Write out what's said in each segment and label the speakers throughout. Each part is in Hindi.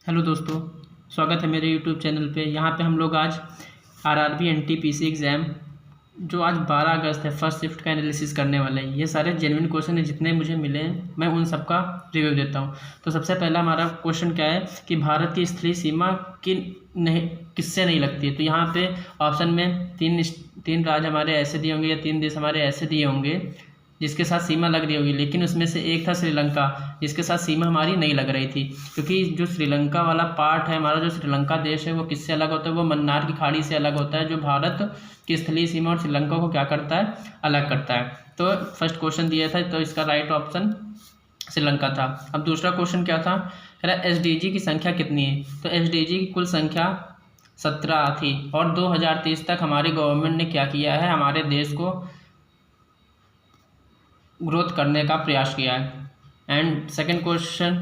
Speaker 1: हेलो दोस्तों, स्वागत है मेरे यूट्यूब चैनल पे। यहाँ पे हम लोग आज आरआरबी एनटीपीसी एग्ज़ाम जो आज 12 अगस्त है फर्स्ट शिफ्ट का एनालिसिस करने वाले हैं। ये सारे जेन्युइन क्वेश्चन हैं, जितने मुझे मिले हैं मैं उन सब का रिव्यू देता हूँ। तो सबसे पहला हमारा क्वेश्चन क्या है कि भारत की स्थलीय सीमा किससे नहीं लगती है। तो यहाँ पे ऑप्शन में तीन राज्य हमारे ऐसे दिए होंगे या तीन देश हमारे ऐसे दिए होंगे जिसके साथ सीमा लग रही होगी, लेकिन उसमें से एक था श्रीलंका जिसके साथ सीमा हमारी नहीं लग रही थी। क्योंकि जो श्रीलंका वाला पार्ट है हमारा, जो श्रीलंका देश है वो किससे अलग होता है, वो मन्नार की खाड़ी से अलग होता है, जो भारत की स्थलीय सीमा और श्रीलंका को क्या करता है, अलग करता है। तो फर्स्ट क्वेश्चन दिया था, तो इसका राइट ऑप्शन श्रीलंका था। अब दूसरा क्वेश्चन क्या था, एसडीजी की संख्या कितनी है। तो एसडीजी की कुल संख्या 17 थी और 2030 तक हमारी गवर्नमेंट ने क्या किया है, हमारे देश को ग्रोथ करने का प्रयास किया है। एंड सेकंड क्वेश्चन,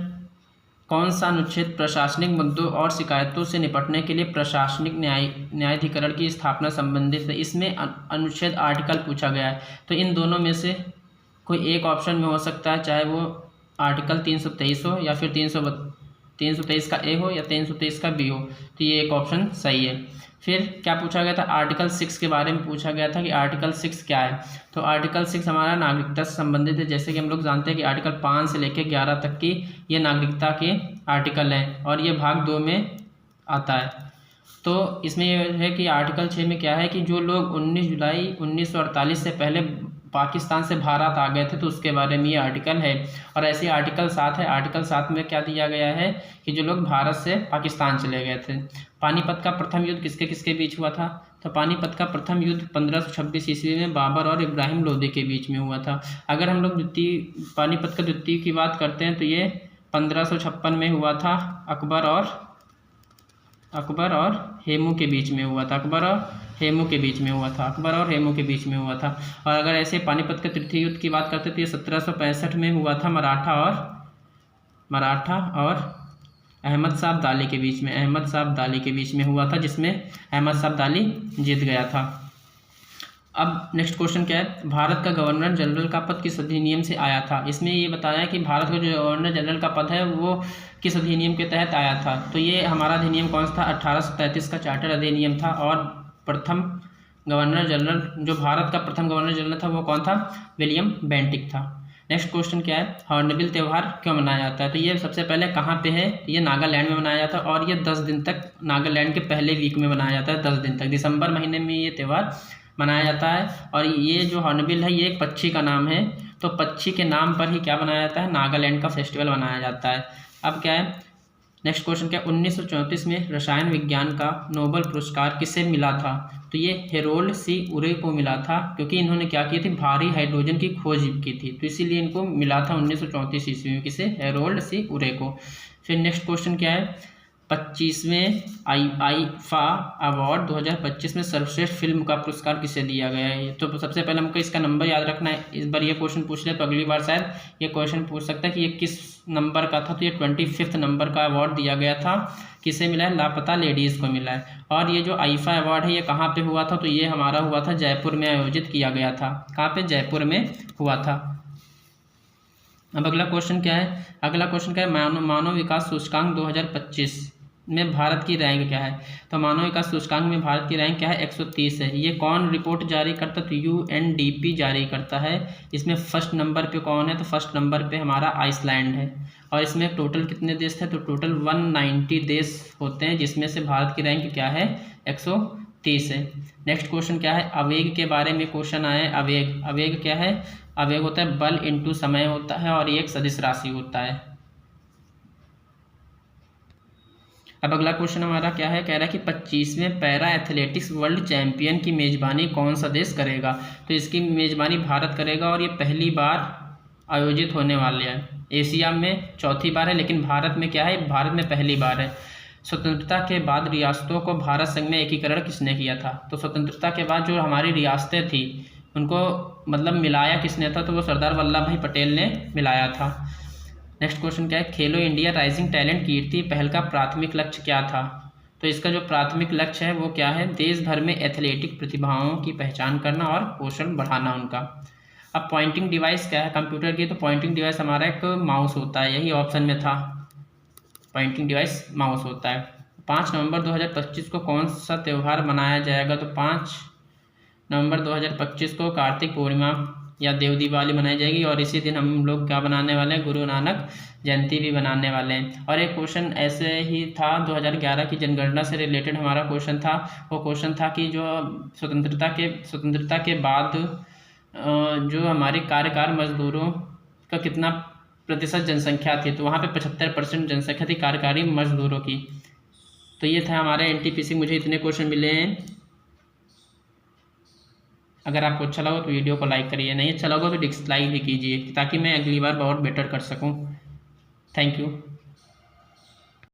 Speaker 1: कौन सा अनुच्छेद प्रशासनिक मुद्दों और शिकायतों से निपटने के लिए प्रशासनिक न्यायाधिकरण की स्थापना संबंधित है। इसमें अनुच्छेद आर्टिकल पूछा गया है। तो इन दोनों में से कोई एक ऑप्शन में हो सकता है, चाहे वो आर्टिकल 323 हो या फिर 323 का ए हो या 323 का बी हो। तो ये एक ऑप्शन सही है। फिर क्या पूछा गया था, आर्टिकल 6 के बारे में पूछा गया था कि आर्टिकल 6 क्या है। तो आर्टिकल 6 हमारा नागरिकता से संबंधित है। जैसे कि हम लोग जानते हैं कि आर्टिकल 5 से लेकर 11 तक की ये नागरिकता के आर्टिकल हैं और ये भाग 2 में आता है। तो इसमें ये है कि आर्टिकल 6 में क्या है कि जो लोग 19 जुलाई 1948 से पहले पाकिस्तान से भारत आ गए थे, तो उसके बारे में ये आर्टिकल है। और ऐसे आर्टिकल 7 है। आर्टिकल 7 में क्या दिया गया है कि जो लोग भारत से पाकिस्तान चले गए थे। पानीपत का प्रथम युद्ध किसके किसके बीच हुआ था। तो पानीपत का प्रथम युद्ध 1526 ईस्वी में बाबर और इब्राहिम लोदी के बीच में हुआ था। अगर हम लोग पानीपत का द्वितीय की बात करते हैं तो ये 1556 में हुआ था। अकबर और हेमू के बीच में हुआ था। अकबर और हेमू के बीच में हुआ था। और अगर ऐसे पानीपत के तृतीय युद्ध की बात करते तो ये 1765 में हुआ था। मराठा और अहमद साहब दाली के बीच में हुआ था, जिसमें अहमद साहब दाली जीत गया था। अब नेक्स्ट क्वेश्चन क्या है, भारत का गवर्नर जनरल का पद किस अधिनियम से आया था। इसमें ये बताया कि भारत का जो गवर्नर जनरल का पद है वो किस अधिनियम के तहत आया था। तो ये हमारा अधिनियम कौन सा था, 1833 का चार्टर अधिनियम था। और प्रथम गवर्नर जनरल, जो भारत का प्रथम गवर्नर जनरल था वो कौन था, विलियम बेंटिक था। नेक्स्ट क्वेश्चन क्या है, हॉर्नबिल त्यौहार क्यों मनाया जाता है। तो ये सबसे पहले कहाँ पे है, ये नागालैंड में मनाया जाता है और ये 10 दिन तक नागालैंड के पहले वीक में मनाया जाता है। 10 दिन तक दिसंबर महीने में ये त्यौहार मनाया जाता है। और ये जो हॉर्नबिल है ये एक पक्षी का नाम है, तो पक्षी के नाम पर ही क्या बनाया जाता है, नागालैंड का फेस्टिवल मनाया जाता है। अब क्या है, नेक्स्ट क्वेश्चन क्या, 1934 में रसायन विज्ञान का नोबेल पुरस्कार किसे मिला था। तो ये हेरोल्ड सी उरे को मिला था, क्योंकि इन्होंने क्या की थी, भारी हाइड्रोजन की खोज की थी, तो इसीलिए इनको मिला था 1934 ईस्वी में, किसे, हेरोल्ड सी उरे को। फिर नेक्स्ट क्वेश्चन क्या है, 25वें आईफा अवार्ड 2025 में सर्वश्रेष्ठ फिल्म का पुरस्कार किसे दिया गया है। तो सबसे पहले हमको इसका नंबर याद रखना है। इस बार ये क्वेश्चन पूछ ले तो अगली बार शायद ये क्वेश्चन पूछ सकता है कि ये किस नंबर का था। तो ये 25 नंबर का अवार्ड दिया गया था। किसे मिला है, लापता लेडीज़ को मिला है। और ये जो आईफा अवार्ड है ये कहाँ पे हुआ था, तो ये हमारा हुआ था जयपुर में आयोजित किया गया था। कहाँ पे, जयपुर में हुआ था। अब अगला क्वेश्चन क्या है, मानव विकास सूचकांक 2025 में भारत की रैंक क्या है। तो मानव विकास सूचकांक में भारत की रैंक क्या है, 130 है। ये कौन रिपोर्ट जारी करता है, तो यूएनडीपी जारी करता है। इसमें फर्स्ट नंबर पे कौन है, तो फर्स्ट नंबर पे हमारा आइसलैंड है। और इसमें टोटल कितने देश थे, तो टोटल 190 देश होते हैं, जिसमें से भारत की रैंक क्या है, 130 है। नेक्स्ट क्वेश्चन क्या है, आवेग के बारे में क्वेश्चन आया है। आवेग क्या है, आवेग होता है बल इंटू समय होता है और ये एक सदिश राशि होता है। अब अगला क्वेश्चन हमारा क्या है, कह रहा है कि 25वें पैरा एथलेटिक्स वर्ल्ड चैंपियन की मेजबानी कौन सा देश करेगा। तो इसकी मेजबानी भारत करेगा और ये पहली बार आयोजित होने वाले हैं। एशिया में चौथी बार है, लेकिन भारत में क्या है, भारत में पहली बार है। स्वतंत्रता के बाद रियासतों को भारत संघ में एकीकरण किसने किया था। तो स्वतंत्रता के बाद जो हमारी रियासतें थी उनको मतलब मिलाया किसने था, तो वो सरदार वल्लभ भाई पटेल ने मिलाया था। नेक्स्ट क्वेश्चन क्या है, खेलो इंडिया राइजिंग टैलेंट कीर्ति पहल का प्राथमिक लक्ष्य क्या था। तो इसका जो प्राथमिक लक्ष्य है वो क्या है, देश भर में एथलेटिक प्रतिभाओं की पहचान करना और पोषण बढ़ाना उनका। अब पॉइंटिंग डिवाइस क्या है कंप्यूटर की, तो पॉइंटिंग डिवाइस हमारा एक माउस होता है, यही ऑप्शन में था। पॉइंटिंग डिवाइस माउस होता है। 5 नवंबर 2025 को कौन सा त्यौहार मनाया जाएगा? तो 5 नवंबर 2025 को कार्तिक पूर्णिमा या देव दिवाली मनाई जाएगी, और इसी दिन हम लोग क्या बनाने वाले हैं? गुरु नानक जयंती भी बनाने वाले हैं। और एक क्वेश्चन ऐसे ही था 2011 की जनगणना से रिलेटेड हमारा क्वेश्चन था। वो क्वेश्चन था कि जो स्वतंत्रता के बाद जो हमारे कार्यकार मजदूरों का कितना प्रतिशत जनसंख्या थी? तो वहाँ पे 75% जनसंख्या थी कार्यकारी मजदूरों की। तो ये था हमारे एनटीपीसी, मुझे इतने क्वेश्चन मिले हैं। अगर आपको अच्छा लगा तो वीडियो को लाइक करिए, नहीं अच्छा लगा तो डिसलाइक भी कीजिए, ताकि मैं अगली बार बहुत बेटर कर सकूं। Thank you.